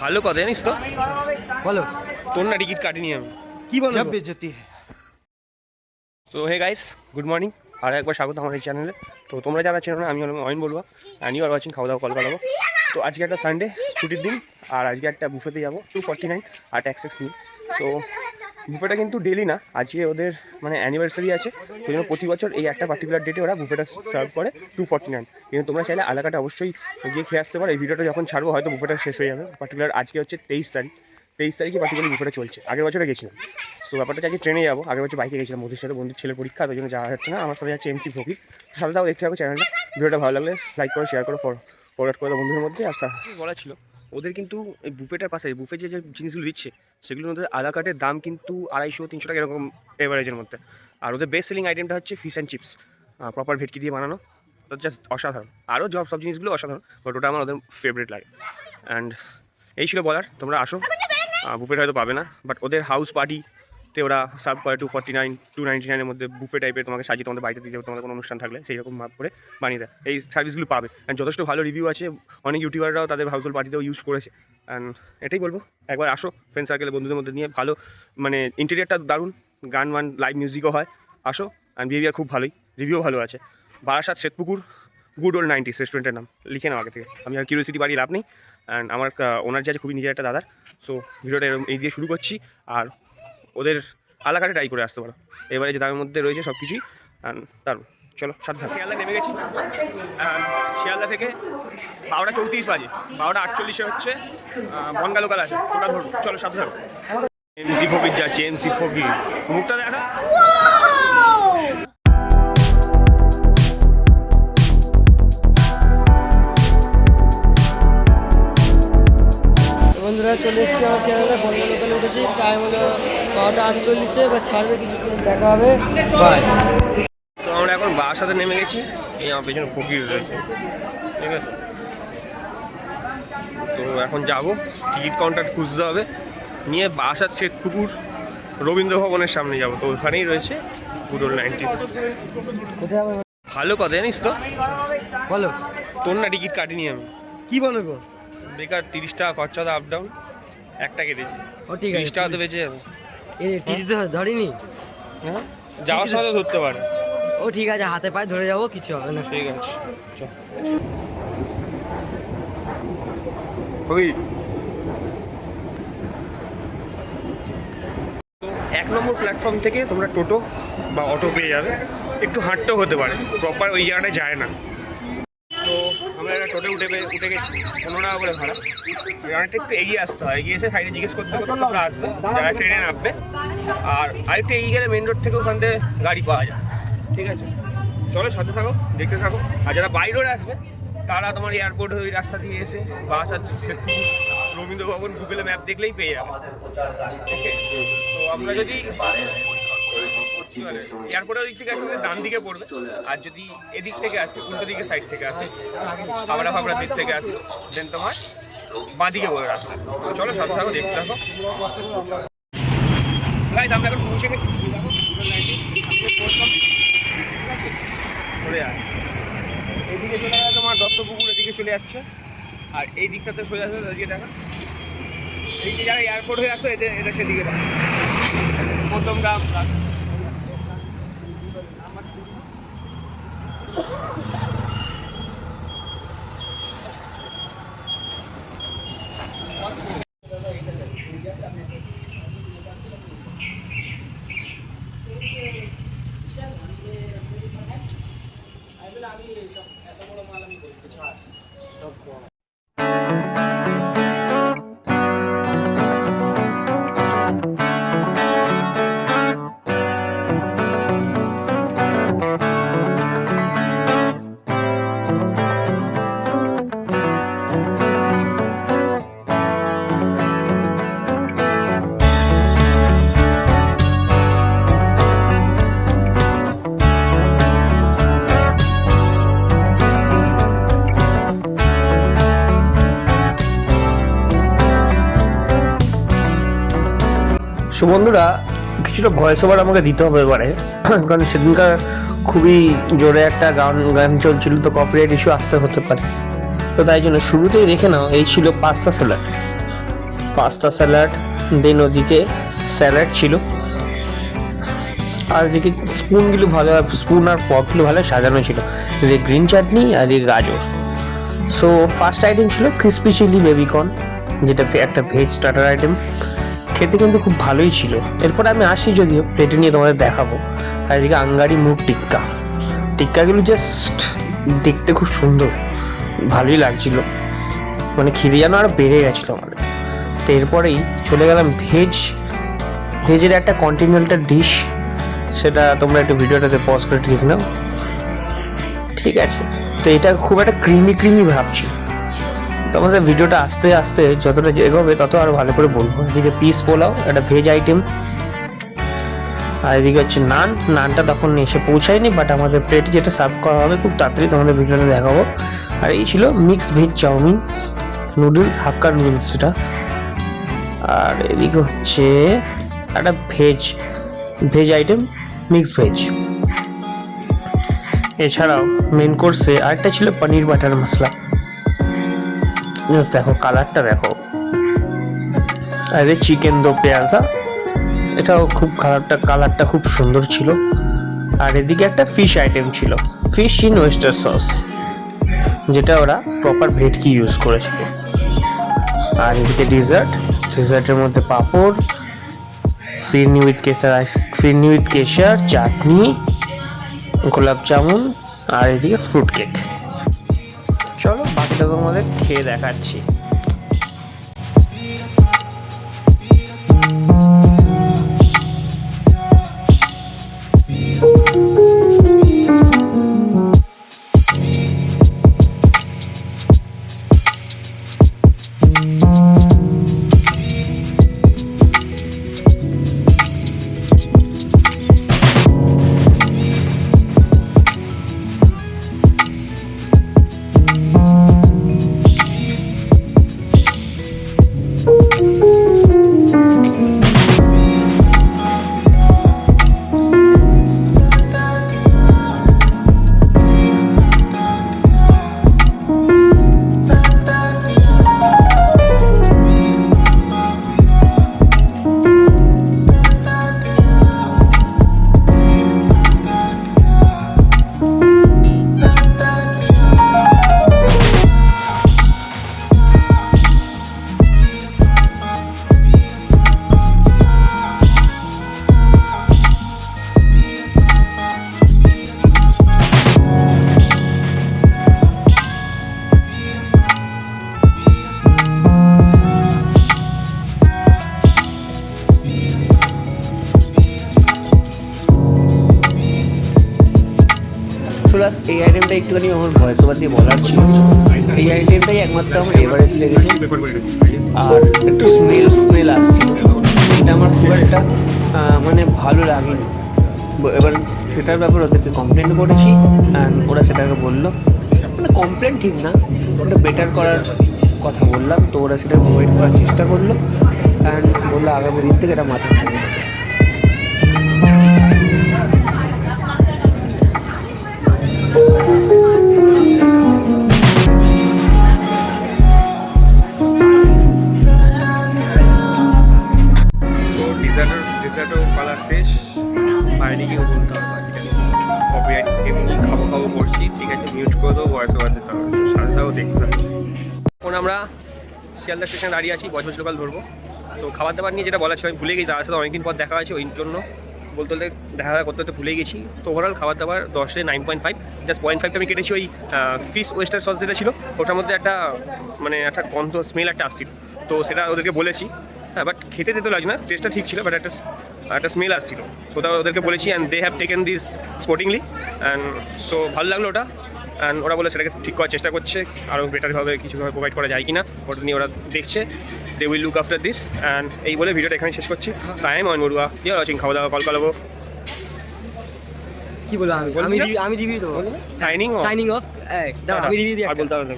ভালো কথা জানিস তো, বলো তোর না টিকিট কাটিনি আমি। কি বলো বেজতি। So hey guys, good morning, আর একবার স্বাগত আমার এই চ্যানেলে। তো তোমরা যারা চেনো না, আমি হলাম অয়ন বলবো, অ্যান্ড ইউ আর ওয়াচিং খাওয়া দাওয়া কল করাবো। তো আজকে একটা সানডে ছুটির দিন, আর আজকে একটা বুফেতে যাবো 249 আর ট্যাক্সেস নিয়ে। তো বুফেটা কিন্তু ডেলি না, আজকে ওদের মানে অ্যানিভার্সারি আছে, ওই জন্য প্রতি বছর এই একটা পার্টিকুলার ডেটে ওরা বুফেটা সার্ভ করে 249। কিন্তু তোমরা চাইলে এলাকাটা অবশ্যই গিয়ে খেয়ে আসতে পারো। এই ভিডিওটা যখন ছাড়বো হয়তো বুফেটা শেষ হয়ে যাবে। পার্টিকুলার আজকে হচ্ছে 23 তারিখ, 23 তারিখে পার্টিকুলার বুফেটা চলছে। আগের বছরে গেছিলাম। সো ব্যাপারটা আজকে ট্রেনে যাবো, আগের বছর বাইকে গেছিলাম বন্ধুর সাথে, বন্ধুর ছেলের পরীক্ষা, ওই জন্য যাওয়া হচ্ছে না। আমার সাথে যাচ্ছে এমসি ফকির। সাথে তাও দেখতে থাকো চ্যানেলটা। ভিডিওটা ভালো লাগলে লাইক করো, শেয়ার করো, ফরওয়ার্ড করে দাও বন্ধুদের মধ্যে। আর বলা ছিল ওদের কিন্তু এই বুফেটার পাশে বুফে যে জিনিসগুলো দিচ্ছে সেগুলোর মধ্যে আলা কাটের দাম কিন্তু 250-300 টাকা এরকম এভারেজের মধ্যে। আর ওদের বেস্ট সেলিং আইটেমটা হচ্ছে ফিশ অ্যান্ড চিপস, প্রপার ভেটকি দিয়ে বানানো। তো জাস্ট অসাধারণ। আরও সব জিনিসগুলো অসাধারণ, বাট ওটা আমার ওদের ফেভারিট লাগে। অ্যান্ড এই ছিল বলার, তোমরা আসো। বুফেট হয়তো পাবে না, বাট ওদের হাউস পার্টিতে ওরা সার্ভ করে 249, 299-এর মধ্যে বুফে টাইপের তোমাকে সাজিয়ে তোমাদের বাড়িতে দিয়ে দেবে। তোমাদের কোনো অনুষ্ঠান থাকলে সেই রকম ভাব করে বানিয়ে দেয়। এই সার্ভিসগুলো পাবে, অ্যান্ড যথেষ্ট ভালো রিভিউ আছে। অনেক ইউটিউবাররাও তাদের হাউসহোল্ড পার্টিতেও ইউজ করেছে। অ্যান্ড এটাই বলবো, একবার আসো ফ্রেন্ড সার্কেলে বন্ধুদের মধ্যে নিয়ে। ভালো মানে ইন্টেরিয়ারটা দারুণ, গান লাইভ মিউজিকও হয়। আসো, অ্যান্ড বিহেভিয়ার খুব ভালোই, রিভিউ ভালো আছে। বারাসাত শ্বেতপুকুর গুড ওল্ড 90s রেস্টুরেন্টের নাম, লিখে নাও আগে থেকে। আমি আর কিউরিওসিটি বাড়িয়ে লাভ নেই। অ্যান্ড আমার ওনার যে আছে খুবই নিজের একটা দাদার। সো ভিডিওটা এই দিয়ে শুরু করছি, আর ওদের আলাকাটে ট্রাই করে আসতে পারো। এবারে যে দামের মধ্যে রয়েছে সব কিছুই দারুণ। চলো সাথে শিয়ালদা নেমে গেছি। শিয়ালদা থেকে 12:34 বাজে, 12:48 হচ্ছে বনগা লোকাল আছে, ওটা ধরবো। চলো সাথে থাকো। এমসি ফকির যাচ্ছে, এমসি ফকির মুখটা দেখা। বন্ধুরা চলে এসেছি আমার চ্যানেলে, বন্ধু লোকালে উঠেছি। টাইম হলো 12:48, এবার ছাড়বে কিছুক্ষণ, দেখা হবে, বাই। তো আমরা এখন বারাসাতে নেমে গেছি। এই আমার পেছনে ফকির রয়েছে, ঠিক আছে। তো এখন যাব, টিকিট কাউন্টার খুঁজতে হবে, নিয়ে বারাসাত শ্বেতপুকুর রবীন্দ্র ভবনের সামনে যাব। তো ওখানেই রয়েছে গুড ওল্ড 90s। ভালো কথা জানিস তো, বলো তোর না টিকিট কাটিনি আমি। কি বলো গো, বেকার 30 টাকা খরচা, তো আপ ডাউন একটা কেটেছি। ও ঠিক আছে, 30 টাকা তো বেঁচে যাবে। এই টিকিট ধরিনি, হ্যাঁ যাওয়ার সময় তো ধরতে পারে। ও ঠিক আছে, হাতে পায়ে ধরে যাবো, কিছু হবে না। ঠিক আছে চল। ওই তো 1 নম্বর প্ল্যাটফর্ম থেকে তোমরা টোটো বা অটো পেয়ে যাবে। একটু হাঁটতেও হতে পারে, প্রপার ওই জায়গাটায় যায় না। তো আমরা একটা টোটো উঠে গেছি, 15 টাকা করে ভাড়া। জায়গাটা একটু এগিয়ে আসতে হয়, এগিয়ে এসে সাইডে জিজ্ঞেস করতে করতে তোমরা আসবে যারা ট্রেনে নামবে। আর আরেকটু এগিয়ে গেলে মেন রোড থেকে ওখান থেকে গাড়ি পাওয়া যায়, ঠিক আছে। চলো সাথে থাকো, দেখতে থাকো। আর যারা বাই রোডে আসবে তারা তোমার এয়ারপোর্ট ওই রাস্তা দিয়ে এসে বারাসাত শ্বেতপুকুর রবীন্দ্র ভবন গুগলে ম্যাপ দেখলেই পেয়ে যাবে। ওকে, তো আমরা যদি এয়ারপোর্টের দিক থেকে আসে ডান দিকে পড়বে, আর যদি এদিক থেকে আসে উল্টো দিকে সাইড থেকে আসে হাবড়ার দিক থেকে আসে দেন তোমার বাঁ দিকে পড়বে রাস্তা। চলো সাথে থাকো, দেখতে থাকো। গাইস আমরা এখন পৌঁছে গেছি, এদিকে চলে গেছে তোমার দত্তপুকুর, এদিকে চলে যাচ্ছে। আর এই দিকটাতে সোজা সোজা এদিকে দেখা, এই যে যারা এয়ারপোর্ট হয়ে আসো এটা সেদিকে দেখা মধ্যমগ্রাম। সো বন্ধুরা, কিছুটা ভয়েস ওভার আমাকে দিতে হবে এবারে, কারণ সেদিনকার খুবই জোরে একটা গান চলছিল, তো কপিরাইট ইস্যু আসতে হতে পারে। তো তাই জন্য শুরুতেই দেখে নাও, এই ছিল পাস্তা স্যালাড। পাস্তা স্যালাড, দেন ওদিকে স্যালাড ছিল, আর এদিকে স্পুনগুলো ভালো, স্পুন আর ফর্কগুলো ভালো সাজানো ছিল, এদিকে গ্রিন চাটনি আর এদিকে গাজর। সো ফার্স্ট আইটেম ছিল ক্রিসপি চিলি বেবিকর্ন, যেটা একটা ভেজ স্টার্টার আইটেম, খেতে কিন্তু খুব ভালোই ছিল। এরপর আমি আসি, যদিও প্লেটে নিয়ে তোমাদের দেখাবো। আর এদিকে আঙ্গারি মুগ টিক্কা, টিক্কাগুলো জাস্ট দেখতে খুব সুন্দর, ভালোই লাগছিল, মানে খিদে যেন আরও বেড়ে গেছিলো আমাদের। তো এরপরেই চলে গেলাম ভেজের একটা কন্টিনেন্টাল ডিশ, সেটা তোমরা একটু ভিডিওটাতে পজ করে ঠিক নাও, ঠিক আছে? তো এটা খুব একটা ক্রিমি ভাব ছিল। তো আমাদের ভিডিওটা আস্তে আস্তে যতটা এগোবে তত আরও ভালো করে বলবো। এদিকে পিস পোলাও, একটা ভেজ আইটেম, আর এদিকে হচ্ছে নানটা তখন এসে পৌঁছায়নি, বাট আমাদের প্লেটে যেটা সার্ভ করা হবে খুব তাড়াতাড়ি তোমাদের ভিডিওটা দেখাবো। আর এই ছিল মিক্স ভেজ চাউমিন, নুডলস, হাক্কা নুডলস সেটা। আর এদিকে হচ্ছে একটা ভেজ আইটেম, মিক্স ভেজ। এছাড়াও মেন কোর্সে আরেকটা ছিল পনির বাটার মশলা, জাস্ট দেখো কালারটা দেখো। আর চিকেন দো পেঁয়াজা, এটাও খুব কালারটা খুব সুন্দর ছিল। আর এদিকে একটা ফিশ আইটেম ছিল, ফিশ ইন ওয়েস্টার সস, যেটা ওরা প্রপার ভেটকি ইউজ করেছিল। আর এদিকে ডিজার্টের মধ্যে পাঁপড়, ফিরনি উইথ কেশর, চাটনি, গোলাপ জামুন, আর এদিকে ফ্রুট কেক। চলো বাকিটা তোমাদের খেয়ে দেখাচ্ছি। প্লাস এই আইটেমটা একটুখানি আমার ভয়েস ওভার দিয়ে বলার ছিল, এই আইটেমটাই একমাত্র আমার এভারেস্ট লেগেছে। আর একটু স্মেল আসছিল, এটা আমার খুব একটা মানে ভালো লাগেনি। এবার সেটার ব্যাপারে ওদেরকে কমপ্লেন করেছি, অ্যান্ড ওরা সেটাকে বললো, মানে কমপ্লেন ঠিক না, ওটা বেটার করার কথা বললাম, তো ওরা সেটা প্রোভাইড করার চেষ্টা করলো, অ্যান্ড বললো আগামী দিন থেকে এটা মাথায় থাকবে। ডিজার্টও পালা শেষ, বাইরে গিয়েও বলতে হবে কপিরাইট, এমনি খাবো করছি, ঠিক আছে, মিউট করে দেবো, ভয়েস ওভার দিতে হবে, সারাটাও দেখতে হবে। এখন আমরা শিয়ালদা স্টেশনে দাঁড়িয়ে আছি, বজবজ লোকাল ধরবো। তো খাবার দাবার নিয়ে যেটা বলা ছিল আমি ভুলে গেছি, তার সাথে অনেকদিন পর দেখা হয়েছে, ওই জন্য বলতে দেখা করতে ভুলে গেছি। তো ওভারঅল খাবার দাবার 10-এ 9.5, জাস্ট 0.5টা আমি কেটেছি। ওই ফিশ ওয়েস্টার সস যেটা ছিল ওটার মধ্যে একটা মানে একটা গন্ধ স্মেল একটা আসছিল, তো সেটা ওদেরকে বলেছি। হ্যাঁ, বাট খেতে দিতে লাগছে না, টেস্টটা ঠিক ছিল, বাট একটা স্মেল আসছিল, তো ওটা ওদেরকে বলেছি, and they have taken this sportingly, and so ভালো লাগলো ওটা। অ্যান্ড ওরা বলে সেটাকে ঠিক করার চেষ্টা করছে, আরও বেটারভাবে কিছুভাবে প্রোভাইড করা যায় কি না ওটা নিয়ে ওরা দেখছে, they will look after this. And এই বলে ভিডিওটা এখানে শেষ করছি। I am Ayan Barua, you are watching খাওয়া দাওয়া কল কালাবো। কি বলবো আমি রিভিউ দেবো, সাইনিং অফ। আমি রিভিউ দিই। আর বলতে হবে